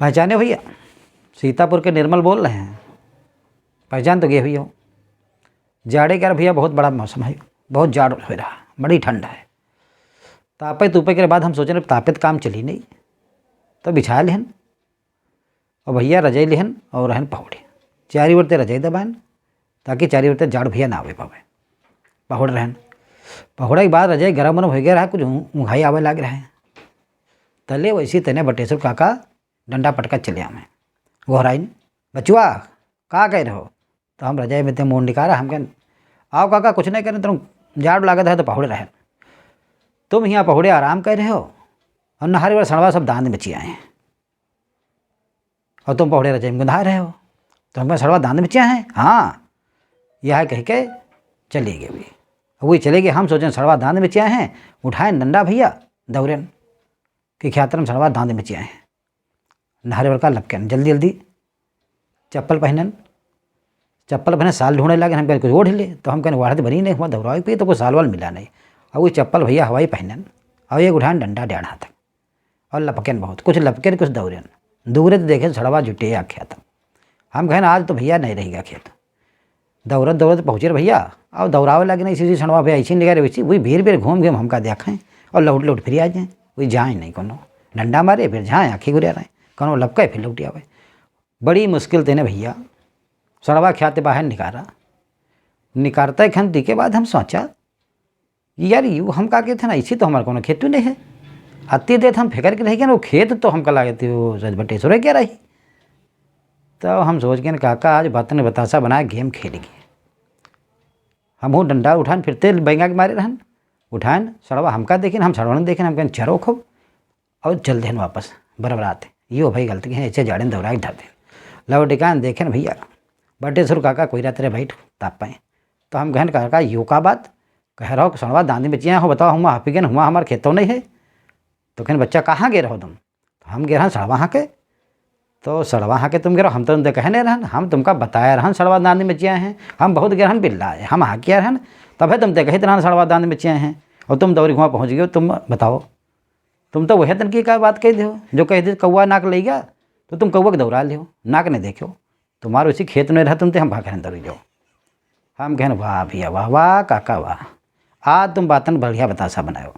पहचाने भैया? सीतापुर के निर्मल बोल रहे हैं। पहचान तो गए भैया। जाड़े का भैया बहुत बड़ा मौसम है, बहुत जाड़ हो रहा, बड़ी ठंड है। तापे तुपे के बाद हम सोचे रहे तापित काम चली नहीं, तो बिछा लेहन और भैया रजाई लेहन और रहन पहुड़े चारी ओर रजाई दबान, ताकि चारी ओर जाड़ भैया ना आवे पावे। पहुड़ रहन, पहुड़ा के बाद रजाई गरम वरम हो गया रहा, कुछ ऊँघाई आवे लग रहे हैं। तले वैसे तने बटेश्वर काका डंडा पटका चले हमें गोहराइन, बचुआ का कह रहे हो? तो हम रजाई में मुँह निकाला, हम कहें आओ काका कुछ नहीं करें, तुम जाड़ लागत है तो पहुड़े रहे, तुम यहाँ पहुड़े आराम कर रहे हो और नहारे वाले सड़वा सब दांत में चिया हैं और तुम पहुड़े रजाई में गुंधा रहे हो। तो हम सड़वा दांत में चिया हैं, हाँ यह कह के चले गए भी। वही चले गए, हम सोचें सड़वा दांत में चिया हैं, उठाए डंडा भैया दौड़न कि ख्यातरम सड़वा दांत में चिया हैं। नहारे वाले का लपकन जल्दी जल्दी चप्पल पहनन, चप्पल पहने साल ढूंढने लगे। हम कहें कुछ ओढ़ ले, तो हम कहें वाढ़ बनी नहीं हुआ दौड़ाई पे, तो कोई साल वाल मिला नहीं। और वही चप्पल भैया हवाई पहनन और एक उठान डंडा डेढ़ हाथ और लपकन बहुत, कुछ लपकन कुछ दौड़न। दूरे तो देखे सड़वा जुटे आख्या था। हम कहें आज तो भैया नहीं रहेगा खेत। दौड़त दौड़त पहुँचे रहे भैया और दौड़ावे लगे नहीं, इसी सड़वा भैया ऐसी लगा रहे वैसी वही भीड़ भीड़ घूम घूम हमका देखें और लौट लौट फिर आ जाएँ। वही जाए नहीं कोनो डंडा मारे फिर जाए आँखें घुरिया रहे, कोनो लपका फिर लौट आवे। बड़ी मुश्किल तेने भैया सड़वा ख्याते बाहर निकारता खंती के बाद हम सोचा यार यू हम का कहते ना, इसी तो हमारे कोनो खेत नहीं है, अति देत हम फेंकर के रह गए ना, वो खेत तो हमका लागे थे वो बटेश्वर क्या रही। तो हम सोच गए काका आज बतन बतासा बनाए गेम खेल गए। हम वो डंडा उठान फिरते बैंगा के मारे रहन, उठान सड़वा हमका देखें, हम सड़वा देखें, हम कहें चरो खूब और चल देन वापस बरबराते। यो भाई गलती है, ऐसे जाड़े दौड़ा के धर दे लौटिकान देखें न भैया बटेश्वर काका कोई रात रे बैठ ताप पाए। तो हम कहन काका यो का बात कह रहा हो, सड़वा दांदी बचिया हो, बताओ हम हापी गए हुआ हमारे खेतों नहीं है। तो कहन बच्चा कहाँ गे रहो तुम? तो हम गे रहन सड़वा हाँ के। तो सड़वा हाँ के तुम गे रहो, हम तो कहने रहन, हम तुमका बताया रहन सड़वा दांदी बचिया हैं, हम बहुत गे रहन बिल्ला है, हम हाँ किया रहन, तब है तुम तो कही रहन सड़वा दांदी बचिया हैं और तुम दौरी वहाँ पहुँच गए। तुम बताओ, तुम तो वह तन की क्या बात कह दो, जो कह दे कौआ नाक ले गया तो तुम कौआ के दौड़ा ले हो, नाक नहीं देखो तुम्हारे उसी खेत में रह, तुम तो हम भाग दौड़ी जाओ। हम कहन वाह भैया वाह वाह काका वाह, आज तुम बातन बढ़िया बतासा बनाओ।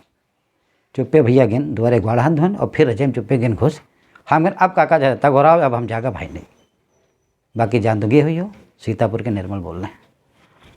चुप्पे भैया गिन दोबारा एक बार हाथ धोन और फिर रजे में चुप्पे गिन घुस। हम कहन अब काका जाता घोराओ, अब हम जागा भाई नहीं। बाकी जान तो गे हुई हो। सीतापुर के निर्मल बोल रहे हैं।